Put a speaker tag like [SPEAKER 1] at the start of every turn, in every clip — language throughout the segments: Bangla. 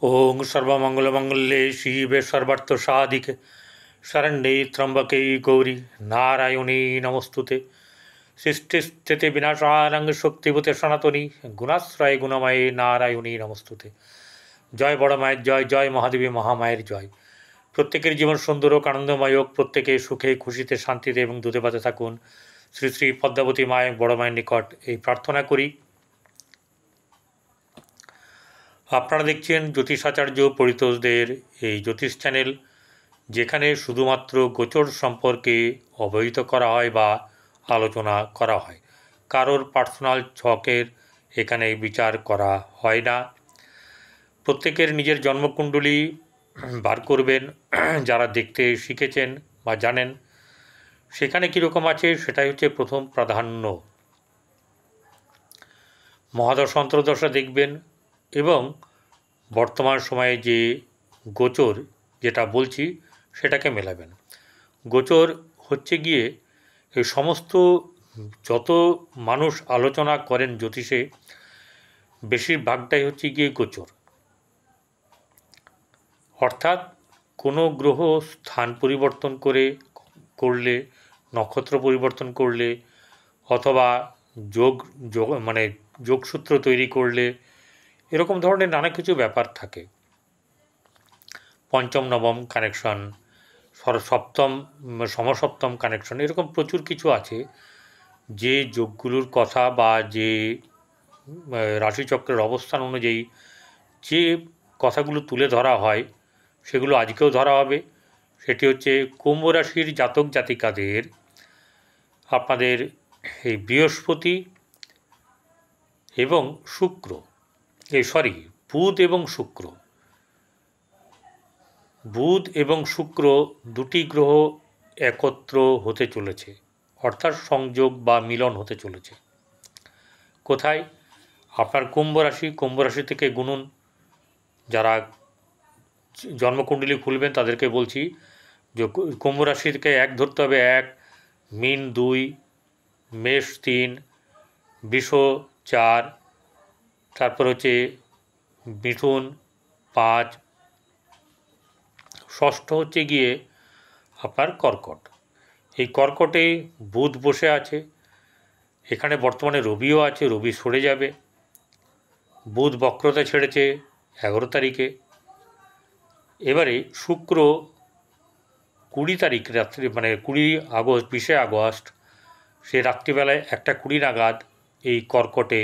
[SPEAKER 1] ओं सर्वमंगलमंगले शिवे सर्वार्थसाधिके शरण्ये त्र्यंबके गौरी नारायणी नमस्तुते। सृष्टिस्थिति विनाशानंग शक्तिभूते सनातनी गुणाश्रय गुणमये नारायणी नमस्तुते। जय बड़ मायर जय, जय महादेवी महामायर जय। प्रत्येकेर जीवन सुंदर और आनंदमय होक, प्रत्येके सुखे खुशिते शांतिते एवं दूधे भाते थाकुन। श्री श्री पद्मावती माय बड़ मायर निकट এই प्रार्थना करी। আপনারা দেখছেন জ্যোতিষাচার্য পরিতোষদের এই জ্যোতিষ চ্যানেল, যেখানে শুধুমাত্র গোচর সম্পর্কে অবহিত করা হয় বা আলোচনা করা হয়। কারোর পার্সোনাল ছকের এখানে বিচার করা হয় না। প্রত্যেকের নিজের জন্মকুণ্ডলী বার করবেন, যারা দেখতে শিখেছেন বা জানেন সেখানে কীরকম আছে সেটাই হচ্ছে প্রথম প্রাধান্য। মহাদশা অন্তর্দশা দেখবেন এবং বর্তমান সময়ে যে গোচর যেটা বলছি সেটাকে মেলাবেন। গোচর হচ্ছে গিয়ে এই সমস্ত যত মানুষ আলোচনা করেন জ্যোতিষে, বেশিরভাগটাই হচ্ছে গিয়ে গোচর, অর্থাৎ কোনো গ্রহ স্থান পরিবর্তন করলে, নক্ষত্র পরিবর্তন করলে, অথবা যোগসূত্র তৈরি করলে, এরকম ধরনের নানা কিছু ব্যাপার থাকে। পঞ্চম নবম কানেকশন, সপ্তম সমসপ্তম কানেকশন, এরকম প্রচুর কিছু আছে যে যোগগুলোর কথা বা যে রাশিচক্রের অবস্থান অনুযায়ী যে কথাগুলো তুলে ধরা হয় সেগুলো আজকেও ধরা হবে। সেটি হচ্ছে কুম্ভ রাশির জাতক জাতিকাদের আপনাদের এই বৃহস্পতি এবং শুক্র, বুধ এবং শুক্র দুটি গ্রহ একত্র হতে চলেছে, অর্থাৎ সংযোগ বা মিলন হতে চলেছে। কোথায়? আপনার কুম্ভ রাশি থেকে গুনুন। যারা জন্মকুণ্ডলী খুলবেন তাদেরকে বলছি যে কুম্ভ রাশি থেকে 1 ধরতে হবে, 1, মীন 2, মেষ 3, বৃষ 4, তারপর হচ্ছে মিথুন 5, ষষ্ঠ হচ্ছে গিয়ে আপনার কর্কট। এই কর্কটে বুধ বসে আছে, এখানে বর্তমানে রবিও আছে, রবি সরে যাবে। বুধ বক্রতা ছেড়েছে 11 তারিখে। এবারে শুক্র 20 তারিখ রাত্রি, 20 আগস্ট সে রাত্রিবেলায় 1:20 নাগাদ এই কর্কটে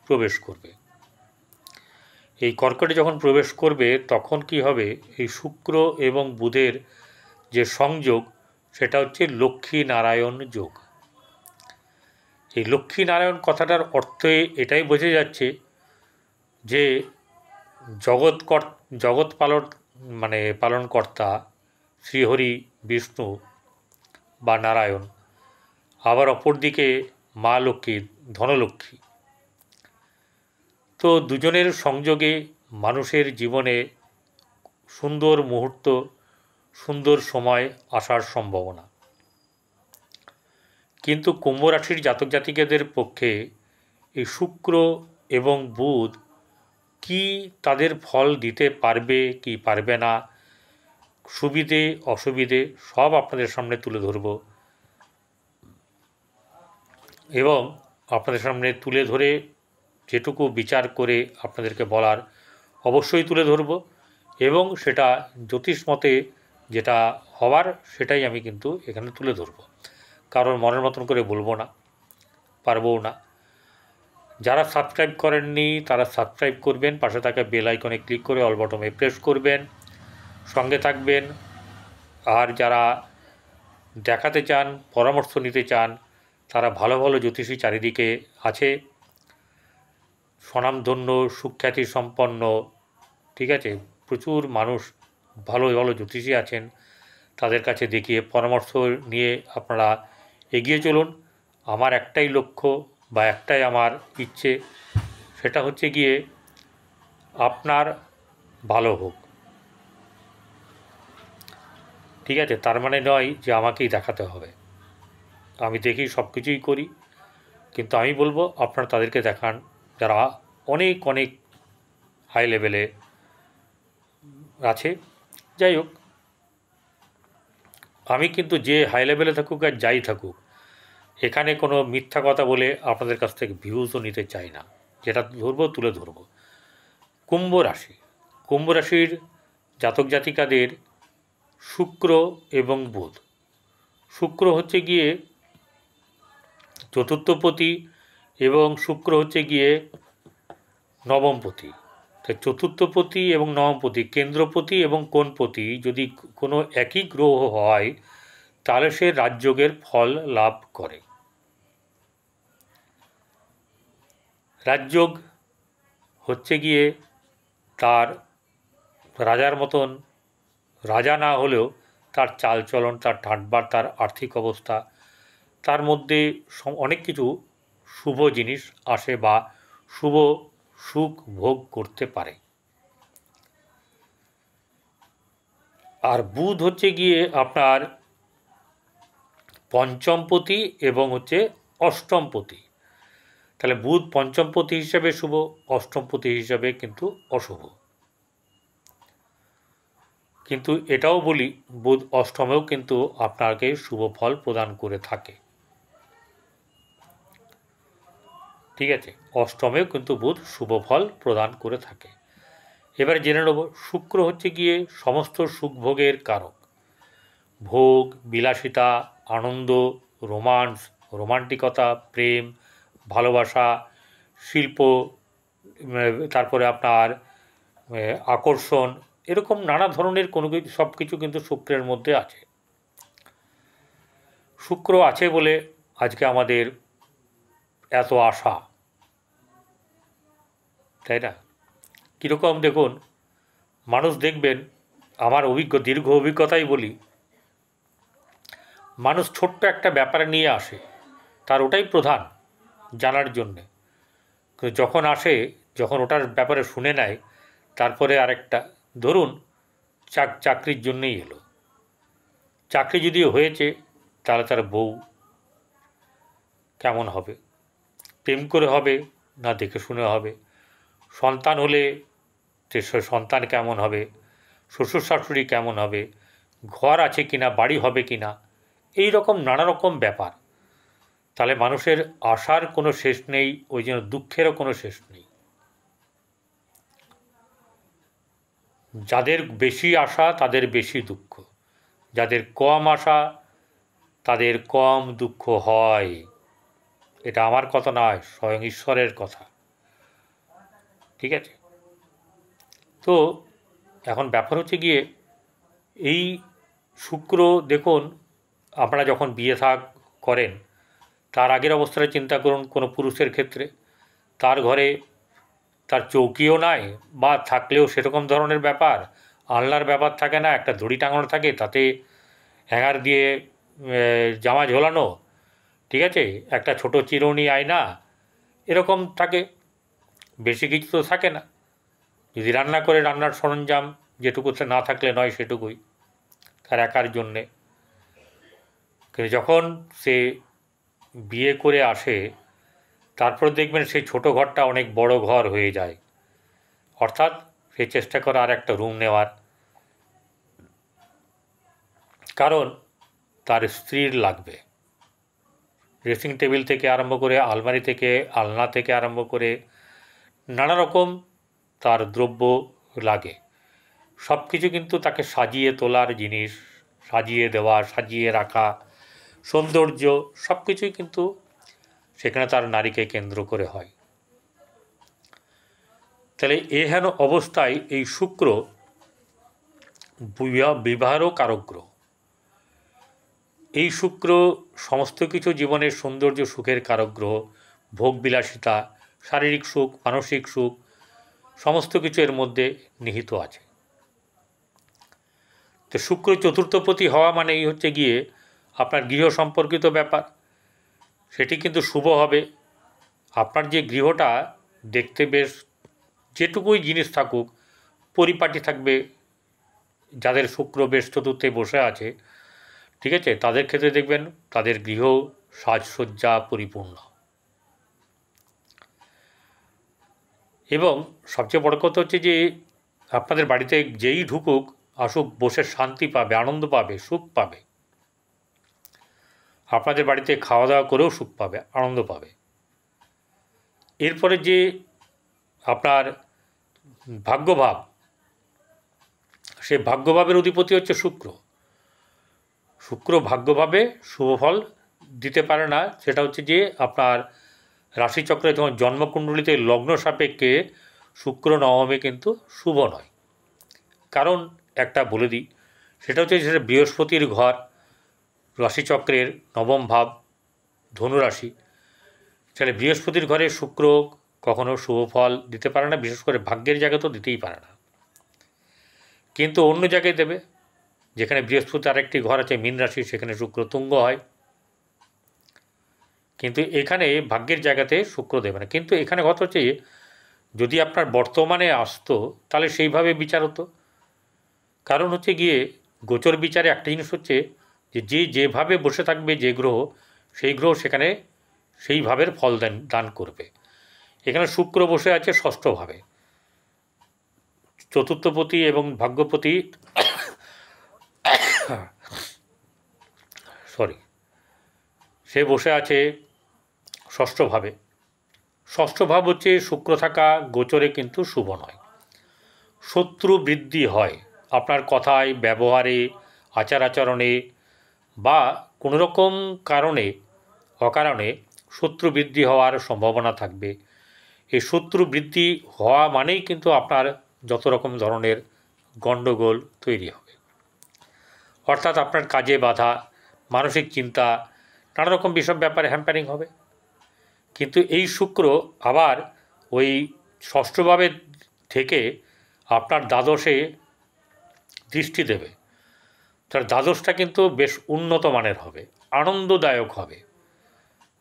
[SPEAKER 1] প্রবেশ করবে। এই কর্কটে যখন প্রবেশ করবে তখন কি হবে? এই শুক্র এবং বুধের যে সংযোগ সেটা হচ্ছে লক্ষ্মী নারায়ণ যোগ। এই লক্ষ্মী নারায়ণ কথাটার অর্থে এটাই বোঝা যাচ্ছে যে জগৎ পালনকর্তা শ্রীহরি বিষ্ণু বা নারায়ণ, আবার অপরদিকে মা লক্ষ্মী, ধনলক্ষ্মী। তো দুজনের সংযোগে মানুষের জীবনে সুন্দর মুহূর্ত, সুন্দর সময় আসার সম্ভাবনা। কিন্তু কুম্ভ রাশির জাতক জাতিকাদের পক্ষে এই শুক্র এবং বুধ কি তাদের ফল দিতে পারবে কি পারবে না, সুবিধে অসুবিধে সব আপনাদের সামনে তুলে ধরব এবং আপনাদের সামনে তুলে ধরে যেটুকু বিচার করে আপনাদেরকে বলার অবশ্যই তুলে ধরব এবং সেটা জ্যোতিষ মতে যেটা হওয়ার সেটাই আমি কিন্তু এখানে তুলে ধরব। কারণ মনের মতন করে বলবো না, পারবও না। যারা সাবস্ক্রাইব করেননি তারা সাবস্ক্রাইব করবেন, পাশে থাকা বেল আইকনে ক্লিক করে অল বটমে প্রেস করবেন, সঙ্গে থাকবেন। আর যারা দেখাতে চান, পরামর্শ নিতে চান, তারা ভালো ভালো জ্যোতিষী চারিদিকে আছে, স্বনামধন্য সুখ্যাতি সম্পন্ন, ঠিক আছে, প্রচুর মানুষ ভালো ভালো জ্যোতিষী আছেন। তাদের কাছে দেখিয়ে পরামর্শ নিয়ে আপনারা এগিয়ে চলুন। আমার একটাই লক্ষ্য বা একটাই আমার ইচ্ছে, সেটা হচ্ছে গিয়ে আপনার ভালো হোক, ঠিক আছে? তার মানে নয় যে আমাকেই দেখাতে হবে। আমি দেখি সব কিছুই করি, কিন্তু আমি বলবো আপনারা তাদেরকে দেখান যারা অনেক হাই লেভেলে আছে। যাই হোক, আমি কিন্তু যে হাই লেভেলে থাকুক আর যাই থাকুক, এখানে কোনো মিথ্যা কথা বলে আপনাদের কাছ থেকে ভিউজও নিতে চাই না। যেটা ধরবো তুলে ধরবো। কুম্ভ রাশি, কুম্ভ রাশির জাতক জাতিকাদের শুক্র এবং বুধ। শুক্র হচ্ছে গিয়ে চতুর্থপতি এবং শুক্র হচ্ছে গিয়ে নবমপতি। তাই চতুর্থপতি এবং নবমপতি, কেন্দ্রপতি এবং কোণপতি যদি কোনো একই গ্রহ হয় তাহলে সে রাজযোগের ফল লাভ করে। রাজযোগ হচ্ছে গিয়ে তার রাজার মতন, রাজা না হলেও তার চালচলন, তার ঠাটবার, তার আর্থিক অবস্থা, তার মধ্যে অনেক কিছু শুভ জিনিস আসে বা শুভ সুখ ভোগ করতে পারে। আর বুধ হচ্ছে গিয়ে আপনার পঞ্চমপতি এবং হচ্ছে অষ্টমপতি। তাহলে বুধ পঞ্চমপতি হিসাবে শুভ, অষ্টমপতি হিসাবে কিন্তু অশুভ। কিন্তু এটাও বলি, বুধ অষ্টমেও কিন্তু আপনাকে শুভ ফল প্রদান করে থাকে। ঠিক আছে, অষ্টমেও কিন্তু বুধ শুভ ফল প্রদান করে থাকে। এবারে জেনে নেব, শুক্র হচ্ছে গিয়ে সমস্ত সুখভোগের কারক। ভোগ, বিলাসিতা, আনন্দ, রোমান্স, রোমান্টিকতা, প্রেম, ভালোবাসা, শিল্প, তারপরে আপনার আকর্ষণ, এরকম নানা ধরনের কোনো কিছু, সব কিছু কিন্তু শুক্রের মধ্যে আছে। শুক্র আছে বলে আজকে আমাদের এত আশা, তাই না? কীরকম দেখুন, মানুষ দেখবেন, আমার দীর্ঘ অভিজ্ঞতাই বলি, মানুষ ছোট্ট একটা ব্যাপারে নিয়ে আসে, তার ওটাই প্রধান জানার জন্যে। যখন আসে, যখন ওটার ব্যাপারে শুনে নেয়, তারপরে আরেকটা, ধরুন চাকরির জন্যেই এলো, চাকরি যদি হয়েছে তাহলে তার বউ কেমন হবে, প্রেম করে হবে না দেখে শুনে হবে, সন্তান হলে সন্তান কেমন হবে, শ্বশুর শাশুড়ি কেমন হবে, ঘর আছে কিনা, বাড়ি হবে কিনা, এই রকম নানা রকম ব্যাপার। তাহলে মানুষের আশার কোনো শেষ নেই, ওই জন্য দুঃখেরও কোনো শেষ নেই। যাদের বেশি আশা তাদের বেশি দুঃখ, যাদের কম আশা তাদের কম দুঃখ হয়। এটা আমার কথা নয়, স্বয়ং ঈশ্বরের কথা। ঠিক আছে, তো এখন ব্যাপার হচ্ছে গিয়ে এই শুক্র, দেখুন আপনারা যখন বিয়ে থাক করেন, তার আগের অবস্থাটা চিন্তা করুন। কোনো পুরুষের ক্ষেত্রে তার ঘরে তার চৌকিও নাই, বা থাকলেও সেরকম ধরনের ব্যাপার, আলনার ব্যাপার থাকে না, একটা দড়ি টাঙানো থাকে, তাতে হ্যাঙ্গার দিয়ে জামা ঝোলানো, ঠিক আছে, একটা ছোট চিরুনি, আয়না, এরকম থাকে, বেশি কিছু তো থাকে না। যদি রান্না করে, রান্নার সরঞ্জাম যেটুকু না থাকলে নয় সেটুকুই তার একার জন্যে। কিন্তু যখন সে বিয়ে করে আসে, তারপর দেখবেন সেই ছোট ঘরটা অনেক বড় ঘর হয়ে যায়, অর্থাৎ সে চেষ্টা করে আর একটা রুম নেওয়ার, কারণ তার স্ত্রীর লাগবে। ড্রেসিং টেবিল থেকে আরম্ভ করে, আলমারি থেকে, আলনা থেকে আরম্ভ করে নানা রকম তার দ্রব্য লাগে। সব কিছু কিন্তু তাকে সাজিয়ে তোলার জিনিস, সাজিয়ে দেওয়া, সাজিয়ে রাখা, সৌন্দর্য, সব কিছুই কিন্তু সেখানে তার নারীকে কেন্দ্র করে হয়। তাহলে এহেন অবস্থায় এই শুক্র বিবাহেরও কারক গ্রহ। এই শুক্র সমস্ত কিছু জীবনের সৌন্দর্য সুখের কারক গ্রহ। ভোগ বিলাসিতা, শারীরিক সুখ, মানসিক সুখ, সমস্ত কিছু এর মধ্যে নিহিত আছে। তো শুক্র চতুর্থপতি হওয়া মানেই হচ্ছে গিয়ে আপনার গৃহ সম্পর্কিত ব্যাপার, সেটি কিন্তু শুভ হবে। আপনার যে গৃহটা দেখতে বেশ, যেটুকুই জিনিস থাকুক পরিপাটি থাকবে, যাদের শুক্র বেশ চতুর্থে বসে আছে, ঠিক আছে, তাদের ক্ষেত্রে দেখবেন তাদের গৃহ সাজসজ্জা পরিপূর্ণ। এবং সবচেয়ে বড় কথা হচ্ছে যে আপনাদের বাড়িতে যেই ঢুকুক আসুক, বসে শান্তি পাবে, আনন্দ পাবে, সুখ পাবে। আপনাদের বাড়িতে খাওয়া দাওয়া করেও সুখ পাবে, আনন্দ পাবে। এরপরে যে আপনার ভাগ্যভাব, সে ভাগ্যভাবের অধিপতি হচ্ছে শুক্র। শুক্র ভাগ্যভাবে শুভ ফল দিতে পারে না। সেটা হচ্ছে যে আপনার রাশিচক্রে যখন জন্মকুণ্ডলিতে লগ্ন সাপেক্ষে শুক্র নবমে কিন্তু শুভ নয়। কারণ একটা বলে দিই, সেটা হচ্ছে সেটা বৃহস্পতির ঘর, রাশিচক্রের নবম ভাব ধনুরাশি। তাহলে বৃহস্পতির ঘরে শুক্র কখনো শুভ ফল দিতে পারে না, বিশেষ করে ভাগ্যের জায়গা তো দিতেই পারে না। কিন্তু অন্য জায়গায় দেবে, যেখানে বৃহস্পতি আরেকটি ঘর আছে মীন রাশি, সেখানে শুক্র তুঙ্গ হয়। কিন্তু এখানে ভাগ্যের জায়গাতে শুক্র দেবে না। কিন্তু এখানে কথা হচ্ছে যদি আপনার বর্তমানে আসতো তাহলে সেইভাবে বিচার হতো। কারণ হচ্ছে গিয়ে গোচর বিচারে একটা জিনিস হচ্ছে যে যেভাবে বসে থাকবে যে গ্রহ, সেই গ্রহ সেখানে সেইভাবের ফল দান করবে। এখানে শুক্র বসে আছে ষষ্ঠভাবে, চতুর্থপতি এবং ভাগ্যপতি সে বসে আছে ষষ্ঠভাবে। ষষ্ঠ ভাব হচ্ছে শুক্র থাকা গোচরে কিন্তু শুভ নয়। শত্রু বৃদ্ধি হয় আপনার কথায়, ব্যবহারে, আচার আচরণে, বা কোনো রকম কারণে অকারণে শত্রু বৃদ্ধি হওয়ার সম্ভাবনা থাকবে। এই শত্রু বৃদ্ধি হওয়া মানেই কিন্তু আপনার যত রকম ধরনের গণ্ডগোল তৈরি হবে। অর্থাৎ আপনার কাজে বাধা, মানসিক চিন্তা, নানা রকম বিষয় ব্যাপারে হ্যাম্পারিং হবে। কিন্তু এই শুক্র আবার ওই ষষ্ঠভাবে থেকে আপনার দ্বাদশে দৃষ্টি দেবে। তার দ্বাদশটা কিন্তু বেশ উন্নত মানের হবে, আনন্দদায়ক হবে।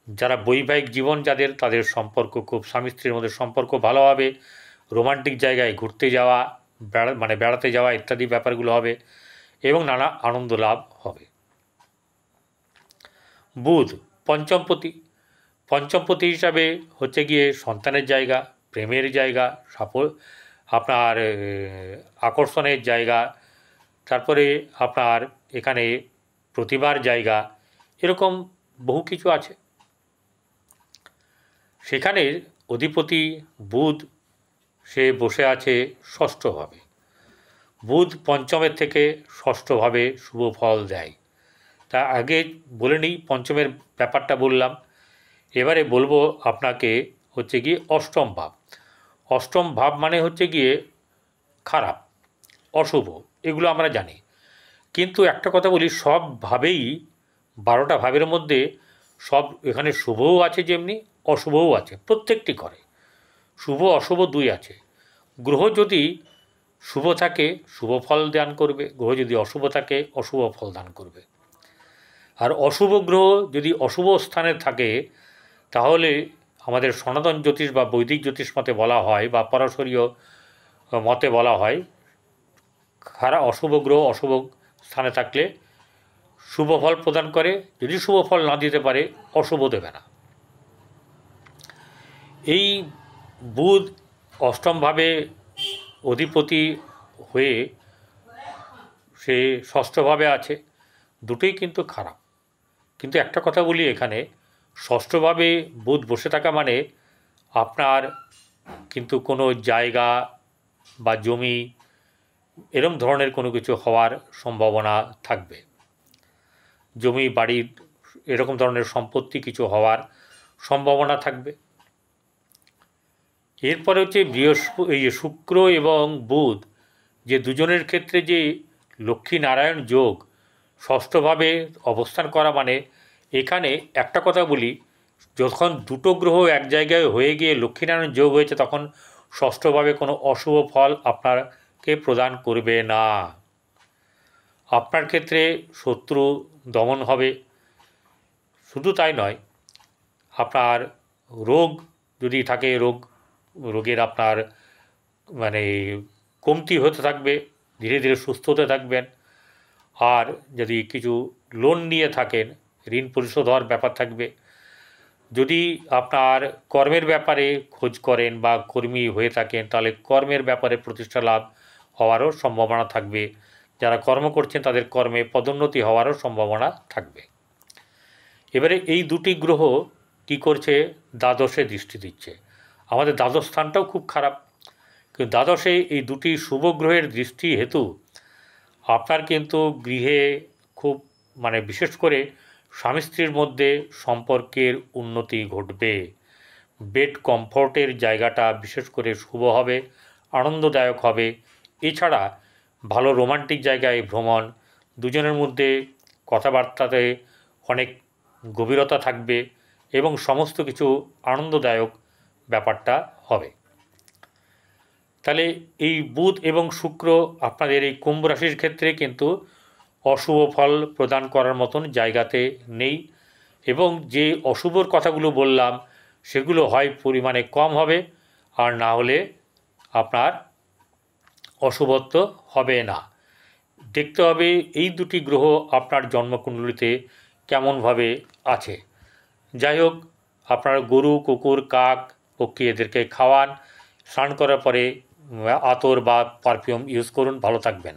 [SPEAKER 1] যারা বৈবাহিক জীবন যাদের, তাদের সম্পর্ক খুব, স্বামী স্ত্রীর মধ্যে সম্পর্ক ভালো হবে, রোমান্টিক জায়গায় ঘুরতে যাওয়া, বেড়াতে যাওয়া ইত্যাদি ব্যাপারগুলো হবে এবং নানা আনন্দ লাভ হবে। বুধ পঞ্চমপতি। পঞ্চমপতি হিসাবে হচ্ছে গিয়ে সন্তানের জায়গা, প্রেমের জায়গা, আপনার আকর্ষণের জায়গা, তারপরে আপনার এখানে প্রতিভার জায়গা, এরকম বহু কিছু আছে। সেখানে অধিপতি বুধ সে বসে আছে ষষ্ঠভাবে। বুধ পঞ্চমের থেকে ষষ্ঠভাবে শুভ ফল দেয়। তা আগে বলে নিই, পঞ্চমের ব্যাপারটা বললাম। এবারে বলবো আপনাকে হচ্ছে গিয়ে অষ্টম ভাব। অষ্টম ভাব মানে হচ্ছে গিয়ে খারাপ, অশুভ, এগুলো আমরা জানি। কিন্তু একটা কথা বলি, সব ভাবেই 12টা ভাবের মধ্যে সব এখানে শুভও আছে যেমনি অশুভও আছে, প্রত্যেকটি করে শুভ অশুভ দুই আছে। গ্রহ যদি শুভ থাকে শুভ ফল দান করবে, গ্রহ যদি অশুভ থাকে অশুভ ফল দান করবে। আর অশুভ গ্রহ যদি অশুভ স্থানে থাকে তাহলে আমাদের সনাতন জ্যোতিষ বা বৈদিক জ্যোতিষ মতে বলা হয়, বা পরাশরীয় মতে বলা হয়, খারাপ অশুভ গ্রহ অশুভ স্থানে থাকলে শুভ ফল প্রদান করে, যদি শুভ ফল না দিতে পারে অশুভ দেবে না। এই বুধ অষ্টমভাবে অধিপতি হয়ে সে ষষ্ঠভাবে আছে, দুটোই কিন্তু খারাপ। কিন্তু একটা কথা বলি, এখানে ষষ্ঠভাবে বুধ বসে থাকা মানে আপনার কিন্তু কোনো জায়গা বা জমি এরম ধরনের কোনো কিছু হওয়ার সম্ভাবনা থাকবে। জমি বাড়ি এরকম ধরনের সম্পত্তি কিছু হওয়ার সম্ভাবনা থাকবে। এরপরে হচ্ছে এই শুক্র এবং বুধ যে দুজনের ক্ষেত্রে যে লক্ষ্মী নারায়ণ যোগ ষষ্ঠভাবে অবস্থান করা মানে, এখানে একটা কথা বলি, যখন দুটো গ্রহ এক জায়গায় হয়ে গিয়ে লক্ষ্মীনারায়ণ যোগ হয়েছে তখন ষষ্ঠভাবে কোনো অশুভ ফল আপনাকে প্রদান করবে না। আপনার ক্ষেত্রে শত্রু দমন হবে, শুধু তাই নয়, আপনার রোগ যদি থাকে রোগের আপনার মানে কমতি হতে থাকবে, ধীরে ধীরে সুস্থ হতে থাকবেন। আর যদি কিছু লোন নিয়ে থাকেন ঋণ পরিশোধ হওয়ার ব্যাপার থাকবে। যদি আপনার কর্মের ব্যাপারে খোঁজ করেন বা কর্মী হয়ে থাকেন তাহলে কর্মের ব্যাপারে প্রতিষ্ঠা লাভ হওয়ারও সম্ভাবনা থাকবে। যারা কর্ম করছেন তাদের কর্মে পদোন্নতি হওয়ারও সম্ভাবনা থাকবে। এবারে এই দুটি গ্রহ কি করছে, দ্বাদশে দৃষ্টি দিচ্ছে। আমাদের দ্বাদশ স্থানটাও খুব খারাপ, কিন্তু দ্বাদশে এই দুটি শুভ গ্রহের দৃষ্টি হেতু আপনার কিন্তু গৃহে খুব বিশেষ করে স্বামী স্ত্রীর মধ্যে সম্পর্কের উন্নতি ঘটবে। বেড কমফোর্টের জায়গাটা বিশেষ করে শুভ হবে, আনন্দদায়ক হবে। এছাড়া ভালো রোমান্টিক জায়গায় ভ্রমণ, দুজনের মধ্যে কথাবার্তাতে অনেক গভীরতা থাকবে এবং সমস্ত কিছু আনন্দদায়ক ব্যাপারটা হবে। তাহলে এই বুধ এবং শুক্র আপনাদের এই কুম্ভ রাশির ক্ষেত্রে কিন্তু অশুভ ফল প্রদান করার মতন জায়গাতে নেই, এবং যে অশুভর কথাগুলো বললাম সেগুলো হয় পরিমাণে কম হবে, আর না হলে আপনার অশুভত্ব হবে না। দেখতে হবে এই দুটি গ্রহ আপনার জন্মকুণ্ডলিতে কেমনভাবে আছে। যাই হোক, আপনার গরু, কুকুর, কাক, পক্ষী এদেরকে খাওয়ান, স্নান করার পরে আতর বা পারফিউম ইউজ করুন। ভালো থাকবেন।